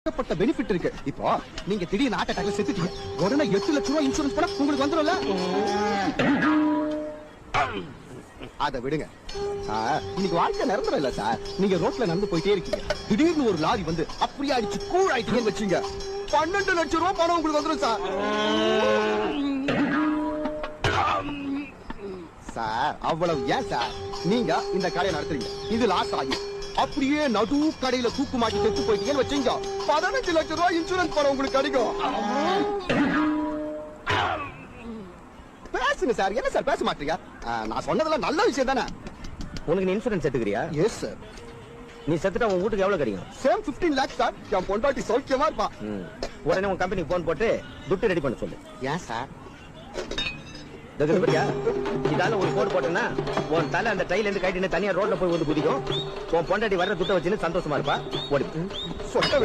ஏகப்பட்ட பெனிஃபிட் இருக்கு. இப்போ நீங்க திடீர்னு ஹார்ட் அட்டாக்ல செத்துட்டீங்க, உடனே 8 லட்சம் ரூபாய் இன்சூரன்ஸ் பண்ணா உங்களுக்கு வந்துரும்ல. அத விடுங்க சார், இன்னைக்கு வாழ்க்கை நிரந்தரம் இல்ல சார். நீங்க ரோட்ல நடந்து போயிட்டே இருக்கீங்க, திடீர்னு ஒரு லாரி வந்து அப்படியே அடிச்சு கூழ் ஆயிட்டீங்கன்னு வச்சுங்க, 12 லட்சம் ரூபாய் பணம் உங்களுக்கு வந்துரும் சார். சார் அவ்வளவு ஏன் சார், நீங்க இந்த கடையை நடத்துறீங்க, இது லாஸ் ஆகி அப்படியே நடு கடையில தூக்கு மாட்டி செத்து போயிட்டீங்கன்னு வச்சுங்க, 15 லட்சம் ரூபாய் இன்சூரன்ஸ் பணம் உங்களுக்கு கிடைக்கும். பேசுங்க சார், என்ன சார் பேச மாட்டீங்க? நான் சொன்னதெல்லாம் நல்ல விஷயம் தானே. உனக்கு நீ இன்சூரன்ஸ் எடுத்துக்கிறியா? Yes sir. நீ செத்துட்டா உன் வீட்டுக்கு எவ்வளவு கிடைக்கும்? Same 15 lakhs sir. என் பொண்டாட்டி சௌக்கியமா இருப்பா. உடனே உன் கம்பெனிக்கு போன் போட்டு துட்டு ரெடி பண்ண சொல்லு. ஏன் சார்? இதால ஒரு கோடு போட்டேன்னா உன் தலை அந்த டைல இருந்து கைட்டு தனியா ரோட்ல போய் வந்து குதிக்கும். உன் பொண்டாட்டி வர்ற துட்டை வச்சுன்னு சந்தோஷமா இருப்பா. ஓடி சொட்ட